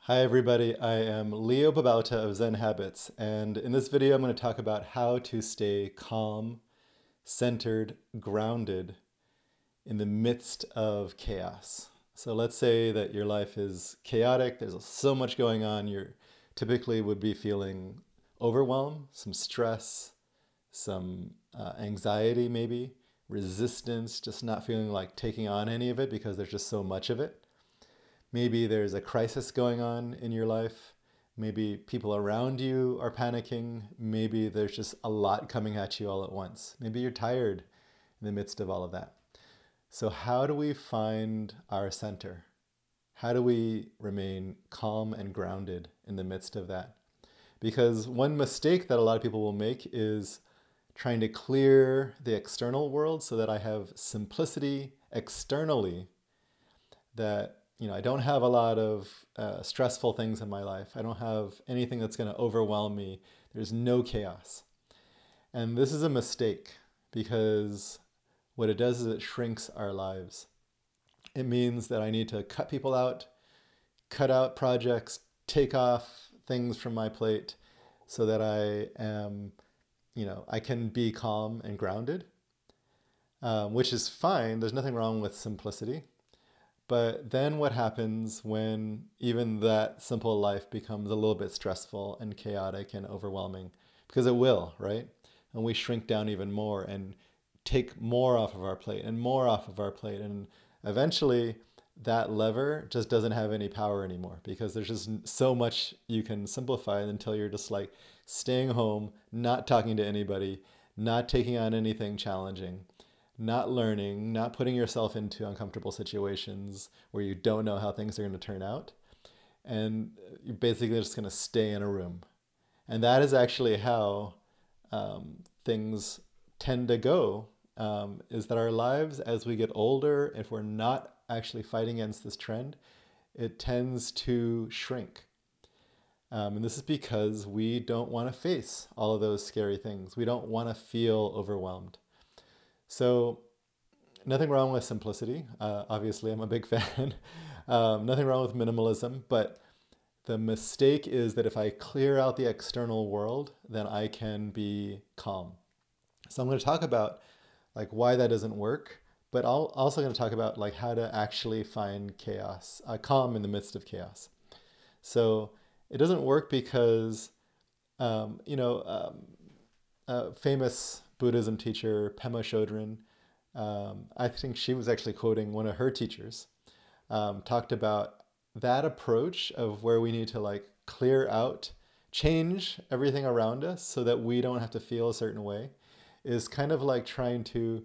Hi everybody, I am Leo Babauta of Zen Habits, and in this video I'm going to talk about how to stay calm, centered, grounded in the midst of chaos. So let's say that your life is chaotic, there's so much going on, you typically would be feeling overwhelm, some stress, some anxiety maybe, resistance, just not feeling like taking on any of it because there's just so much of it. Maybe there's a crisis going on in your life. Maybe people around you are panicking. Maybe there's just a lot coming at you all at once. Maybe you're tired in the midst of all of that. So how do we find our center? How do we remain calm and grounded in the midst of that? Because one mistake that a lot of people will make is trying to clear the external world so that I have simplicity externally, that I don't have a lot of stressful things in my life. I don't have anything that's going to overwhelm me. There's no chaos. And this is a mistake because what it does is it shrinks our lives. It means that I need to cut people out, cut out projects, take off things from my plate so that I can be calm and grounded, which is fine. There's nothing wrong with simplicity. But then what happens when even that simple life becomes a little bit stressful and chaotic and overwhelming? Because it will, right? And we shrink down even more and take more off of our plate and more off of our plate. And eventually that lever just doesn't have any power anymore because there's just so much you can simplify until you're just like staying home, not talking to anybody, not taking on anything challenging, not learning, not putting yourself into uncomfortable situations where you don't know how things are going to turn out. And you're basically just going to stay in a room. And that is actually how things tend to go, is that our lives, as we get older, if we're not actually fighting against this trend, it tends to shrink. And this is because we don't want to face all of those scary things. We don't want to feel overwhelmed. So nothing wrong with simplicity. Obviously, I'm a big fan. Nothing wrong with minimalism, but the mistake is that if I clear out the external world, then I can be calm. So I'm going to talk about like why that doesn't work, but I'm also going to talk about like how to actually find chaos, calm in the midst of chaos. So it doesn't work because, famous Buddhism teacher Pema Chodron, I think she was actually quoting one of her teachers, talked about that approach of where we need to like clear out, change everything around us so that we don't have to feel a certain way, is kind of like trying to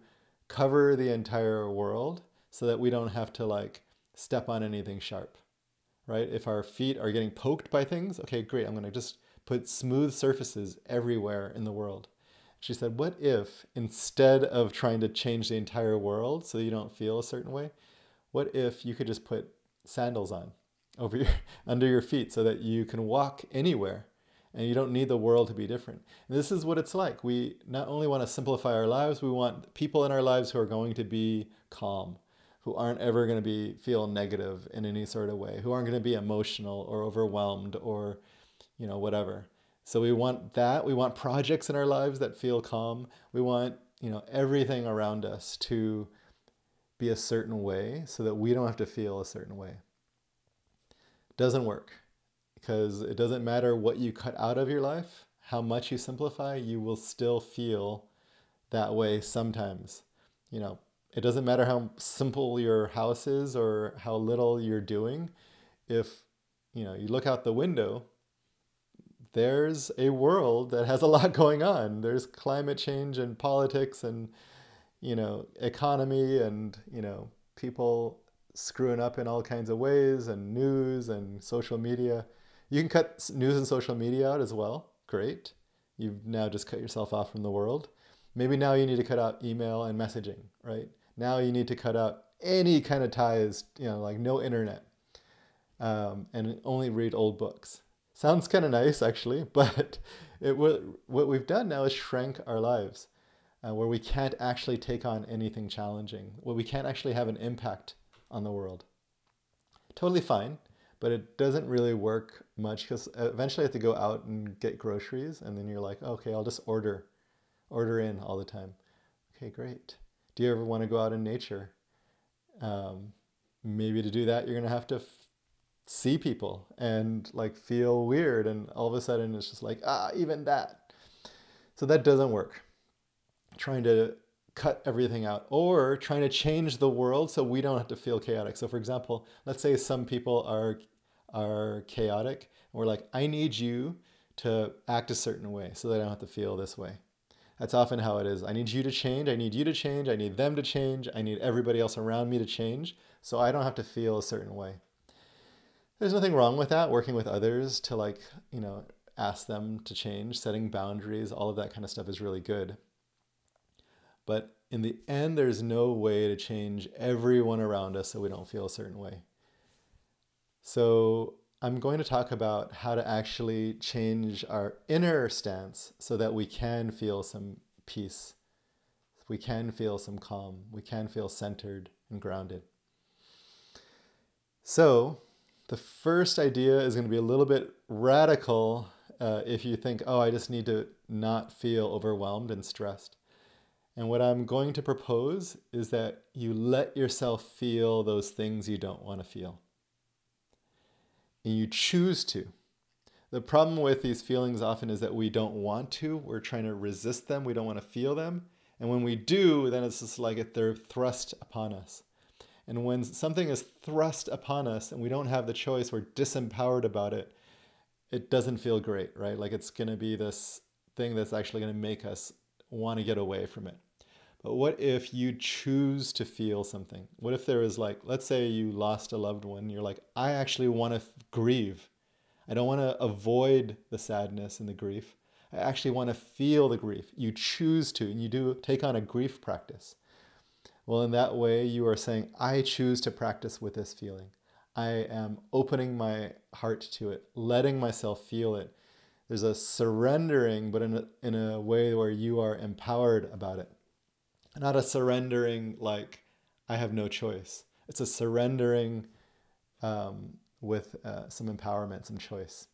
cover the entire world so that we don't have to like step on anything sharp, right? If our feet are getting poked by things, okay, great, I'm going to just put smooth surfaces everywhere in the world. She said, what if instead of trying to change the entire world so you don't feel a certain way, what if you could just put sandals on over under your feet so that you can walk anywhere and you don't need the world to be different? And this is what it's like. We not only want to simplify our lives, we want people in our lives who are going to be calm, who aren't ever going to feel negative in any sort of way, who aren't going to be emotional or overwhelmed or, whatever. So we want that. We want projects in our lives that feel calm. We want, everything around us to be a certain way so that we don't have to feel a certain way. Doesn't work because it doesn't matter what you cut out of your life, how much you simplify, you will still feel that way sometimes. It doesn't matter how simple your house is or how little you're doing. If, you look out the window, there's a world that has a lot going on. There's climate change and politics and, economy and, people screwing up in all kinds of ways and news and social media. You can cut news and social media out as well. Great. You've now just cut yourself off from the world. Maybe now you need to cut out email and messaging, right? Now you need to cut out any kind of ties, like no internet, and only read old books. Sounds kind of nice, actually, but what we've done now is shrank our lives, where we can't actually take on anything challenging, where we can't actually have an impact on the world. Totally fine, but it doesn't really work much because eventually you have to go out and get groceries, and then you're like, okay, I'll just order in all the time. Okay, great. Do you ever want to go out in nature? Um, Maybe to do that, you're going to have to see people and like feel weird. And all of a sudden it's just like, even that. So that doesn't work. Trying to cut everything out or trying to change the world so we don't have to feel chaotic. So for example, let's say some people are chaotic. And we're like, I need you to act a certain way so that I don't have to feel this way. That's often how it is. I need you to change. I need you to change. I need them to change. I need everybody else around me to change so I don't have to feel a certain way. There's nothing wrong with that, working with others to like, ask them to change, setting boundaries, all of that kind of stuff is really good. But in the end, there's no way to change everyone around us so we don't feel a certain way. So I'm going to talk about how to actually change our inner stance so that we can feel some peace. We can feel some calm. We can feel centered and grounded. So the first idea is going to be a little bit radical if you think, oh, I just need to not feel overwhelmed and stressed. And what I'm going to propose is that you let yourself feel those things you don't want to feel. And you choose to. The problem with these feelings often is that we don't want to. We're trying to resist them. We don't want to feel them. And when we do, then it's just like they're thrust upon us. And when something is thrust upon us and we don't have the choice, we're disempowered about it, it doesn't feel great, right? Like it's going to be this thing that's actually going to make us want to get away from it. But what if you choose to feel something? What if there is like, let's say you lost a loved one, you're like, I actually want to grieve. I don't want to avoid the sadness and the grief. I actually want to feel the grief. You choose to, and you do take on a grief practice. Well, in that way, you are saying, I choose to practice with this feeling. I am opening my heart to it, letting myself feel it. There's a surrendering, but in a way where you are empowered about it. Not a surrendering like, I have no choice. It's a surrendering with some empowerment, some choice.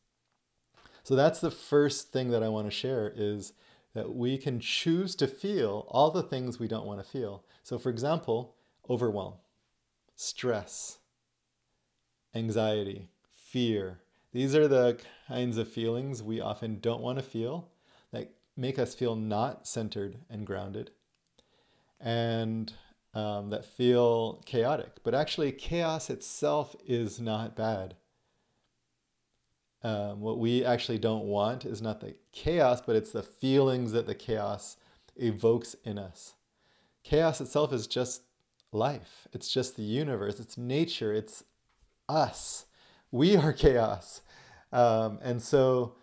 So that's the first thing that I want to share is that we can choose to feel all the things we don't want to feel. So for example, overwhelm, stress, anxiety, fear. These are the kinds of feelings we often don't want to feel that make us feel not centered and grounded and that feel chaotic. But actually, chaos itself is not bad. What we actually don't want is not the chaos, but it's the feelings that the chaos evokes in us. Chaos itself is just life. It's just the universe. It's nature. It's us. We are chaos. And so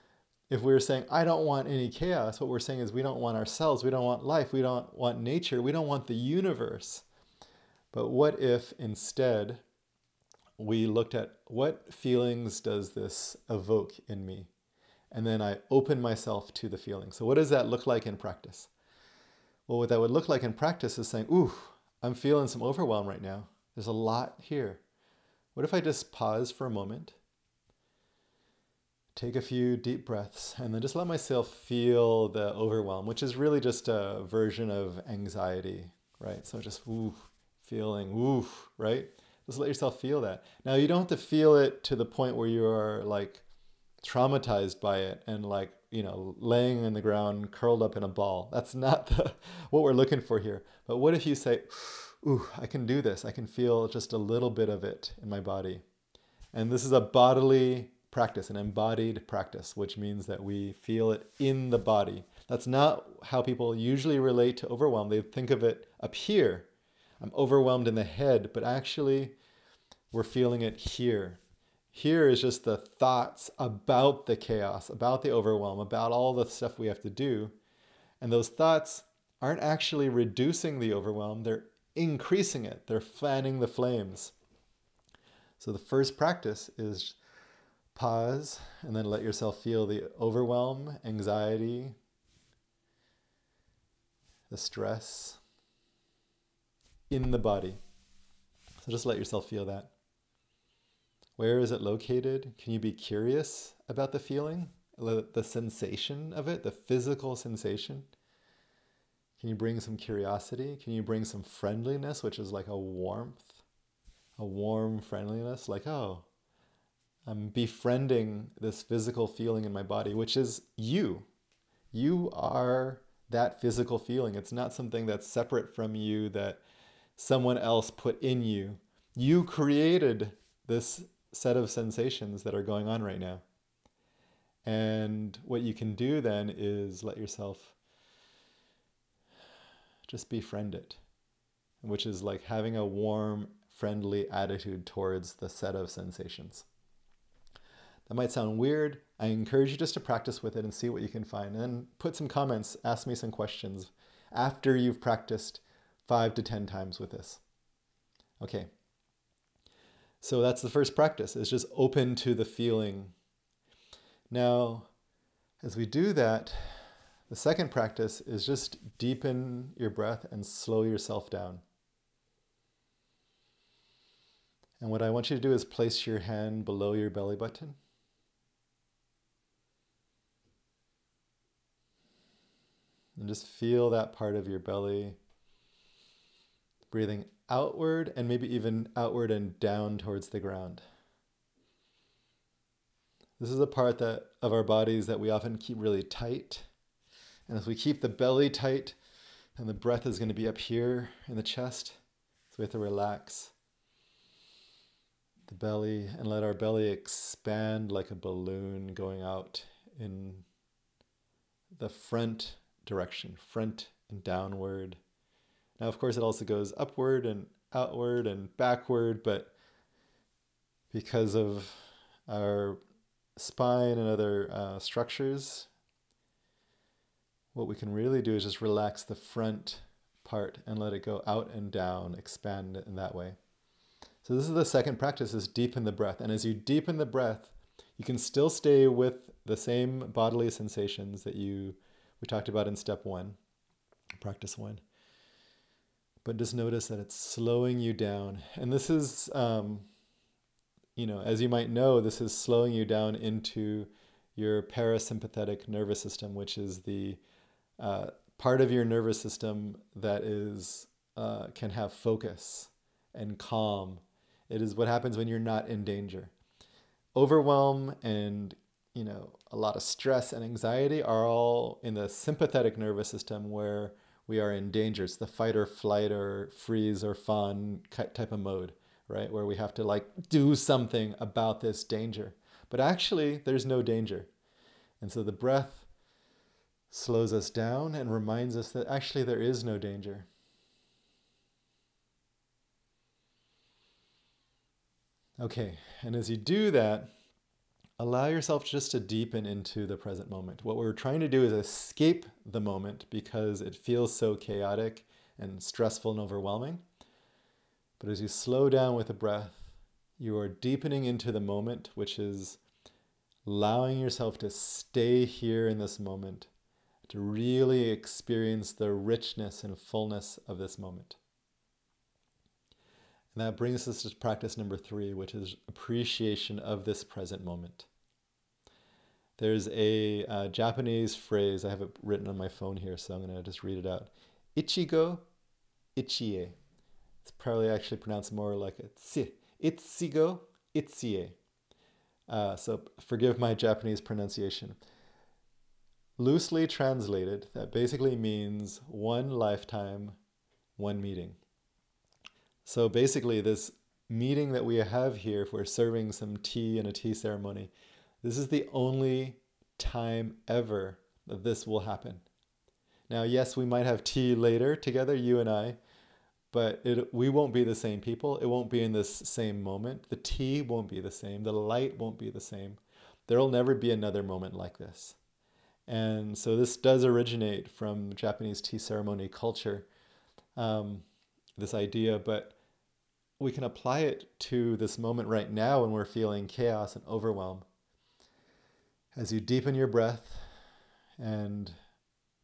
if we're saying, I don't want any chaos, what we're saying is we don't want ourselves. We don't want life. We don't want nature. We don't want the universe. But what if instead we looked at what feelings does this evoke in me? And then I open myself to the feeling. So what does that look like in practice? Well, what that would look like in practice is saying, ooh, I'm feeling some overwhelm right now. There's a lot here. What if I just pause for a moment, take a few deep breaths, and then just let myself feel the overwhelm, which is really just a version of anxiety, right? So just feeling, right? Just let yourself feel that. Now, you don't have to feel it to the point where you are like traumatized by it and like, laying in the ground, curled up in a ball. That's not what we're looking for here. But what if you say, ooh, I can do this. I can feel just a little bit of it in my body. And this is a bodily practice, an embodied practice, which means that we feel it in the body. That's not how people usually relate to overwhelm. They think of it up here. I'm overwhelmed in the head, but actually we're feeling it here. Here is just the thoughts about the chaos, about the overwhelm, about all the stuff we have to do. And those thoughts aren't actually reducing the overwhelm, they're increasing it. They're fanning the flames. So the first practice is pause and then let yourself feel the overwhelm, anxiety, the stress in the body. So just let yourself feel that. Where is it located? Can you be curious about the feeling, the sensation of it, the physical sensation? Can you bring some curiosity? Can you bring some friendliness, which is like a warmth, a warm friendliness, like, oh, I'm befriending this physical feeling in my body, which is you. You are that physical feeling. It's not something that's separate from you that someone else put in you. You created this set of sensations that are going on right now. And what you can do then is let yourself just befriend it, which is like having a warm, friendly attitude towards the set of sensations. That might sound weird. I encourage you just to practice with it and see what you can find. And then put some comments, ask me some questions after you've practiced 5 to 10 times with this. Okay. So that's the first practice, is just open to the feeling. Now, as we do that, the second practice is just deepen your breath and slow yourself down. And what I want you to do is place your hand below your belly button. And just feel that part of your belly, breathing outward and maybe even outward and down towards the ground. This is a part of our bodies that we often keep really tight. And as we keep the belly tight, and the breath is going to be up here in the chest, so we have to relax the belly and let our belly expand like a balloon going out in the front direction, front and downward. Now, of course, it also goes upward and outward and backward, but because of our spine and other structures, what we can really do is just relax the front part and let it go out and down, expand in that way. So this is the second practice, is deepen the breath. And as you deepen the breath, you can still stay with the same bodily sensations that we talked about in step 1, practice 1. But just notice that it's slowing you down. And this is, as you might know, this is slowing you down into your parasympathetic nervous system, which is the part of your nervous system that can have focus and calm. It is what happens when you're not in danger. Overwhelm and a lot of stress and anxiety are all in the sympathetic nervous system, where we are in danger. It's the fight or flight or freeze or fawn type of mode, right? Where we have to do something about this danger. But actually, there's no danger. And so the breath slows us down and reminds us that actually there is no danger. Okay, and as you do that, allow yourself just to deepen into the present moment. What we're trying to do is escape the moment because it feels so chaotic and stressful and overwhelming. But as you slow down with the breath, you are deepening into the moment, which is allowing yourself to stay here in this moment, to really experience the richness and fullness of this moment. And that brings us to practice number 3, which is appreciation of this present moment. There's a Japanese phrase, I have it written on my phone here, so I'm going to just read it out. Ichigo, ichie. It's probably actually pronounced more like a tsi. Ichigo, ichie. So forgive my Japanese pronunciation. Loosely translated, that basically means one lifetime, one meeting. So basically this meeting that we have here, if we're serving some tea in a tea ceremony, this is the only time ever that this will happen. Now, yes, we might have tea later together, you and I, but we won't be the same people. It won't be in this same moment. The tea won't be the same. The light won't be the same. There will never be another moment like this. And so this does originate from Japanese tea ceremony culture, this idea, but we can apply it to this moment right now when we're feeling chaos and overwhelm. As you deepen your breath and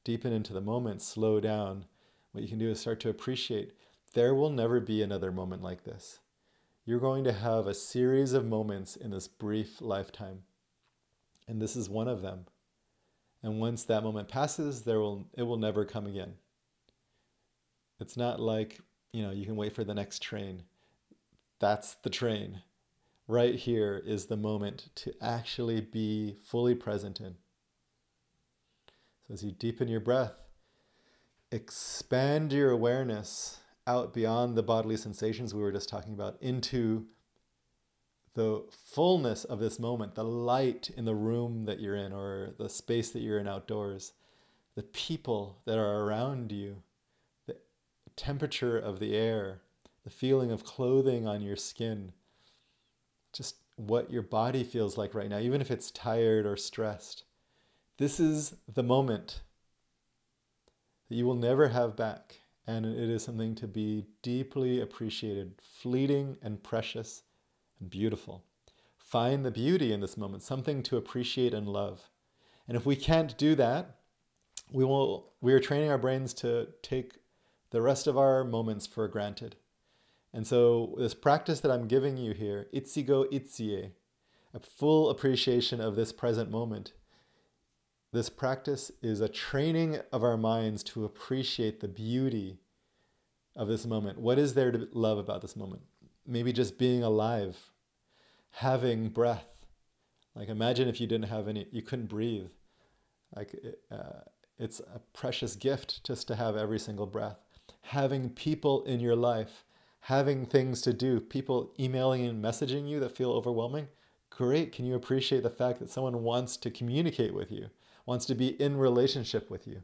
deepen into the moment, slow down, what you can do is start to appreciate there will never be another moment like this. You're going to have a series of moments in this brief lifetime, and this is one of them. And once that moment passes, it will never come again. It's not like, you can wait for the next train. That's the train. Right here is the moment to actually be fully present in. So as you deepen your breath, expand your awareness out beyond the bodily sensations we were just talking about into the fullness of this moment, the light in the room that you're in or the space that you're in outdoors, the people that are around you, the temperature of the air, the feeling of clothing on your skin, just what your body feels like right now, even if it's tired or stressed. This is the moment that you will never have back, and it is something to be deeply appreciated, fleeting and precious and beautiful. Find the beauty in this moment, something to appreciate and love. And if we can't do that, we are training our brains to take the rest of our moments for granted. And so this practice that I'm giving you here, ichigo ichie, a full appreciation of this present moment, this practice is a training of our minds to appreciate the beauty of this moment. What is there to love about this moment? Maybe just being alive, having breath. Like imagine if you didn't have any, you couldn't breathe. It's a precious gift just to have every single breath. Having people in your life, having things to do, people emailing and messaging you that feel overwhelming. Great. Can you appreciate the fact that someone wants to communicate with you, wants to be in relationship with you?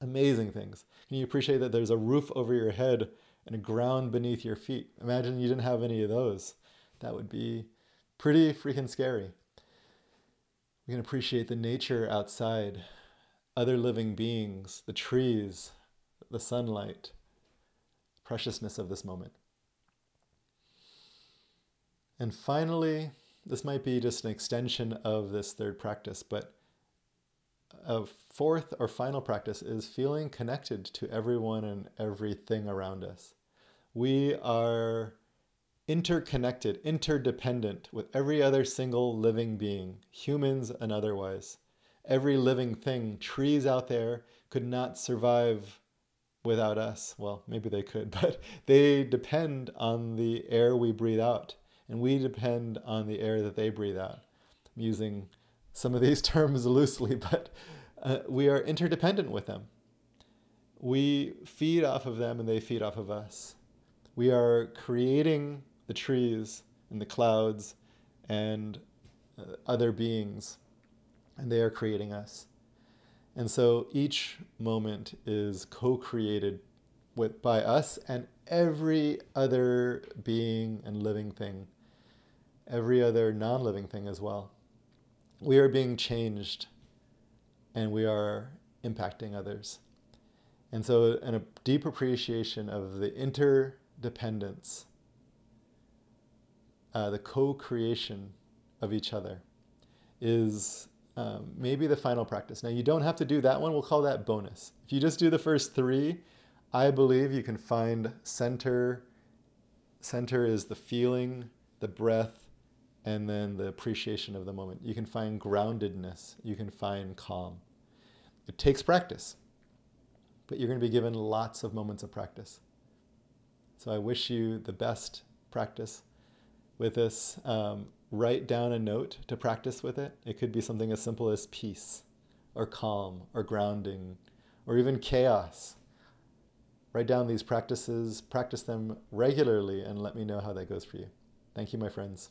Amazing things. Can you appreciate that there's a roof over your head and a ground beneath your feet? Imagine you didn't have any of those. That would be pretty freaking scary. We can appreciate the nature outside, other living beings, the trees, the sunlight, preciousness of this moment. And finally, this might be just an extension of this third practice, but a fourth or final practice is feeling connected to everyone and everything around us. We are interconnected, interdependent with every other single living being, humans and otherwise. Every living thing, trees out there could not survive without us. Well, maybe they could, but they depend on the air we breathe out, and we depend on the air that they breathe out. I'm using some of these terms loosely, but we are interdependent with them. We feed off of them and they feed off of us. We are creating the trees and the clouds and other beings, and they are creating us. And so each moment is co-created by us and every other being and living thing, every other non-living thing as well. We are being changed and we are impacting others. And so a deep appreciation of the interdependence, the co-creation of each other is maybe the final practice. Now, you don't have to do that one. We'll call that bonus. If you just do the first three, I believe you can find center. Center is the feeling, the breath, and then the appreciation of the moment. You can find groundedness. You can find calm. It takes practice, but you're going to be given lots of moments of practice. So I wish you the best practice with this. Write down a note to practice with it. It could be something as simple as peace or calm or grounding or even chaos. Write down these practices, practice them regularly, and let me know how that goes for you. Thank you, my friends.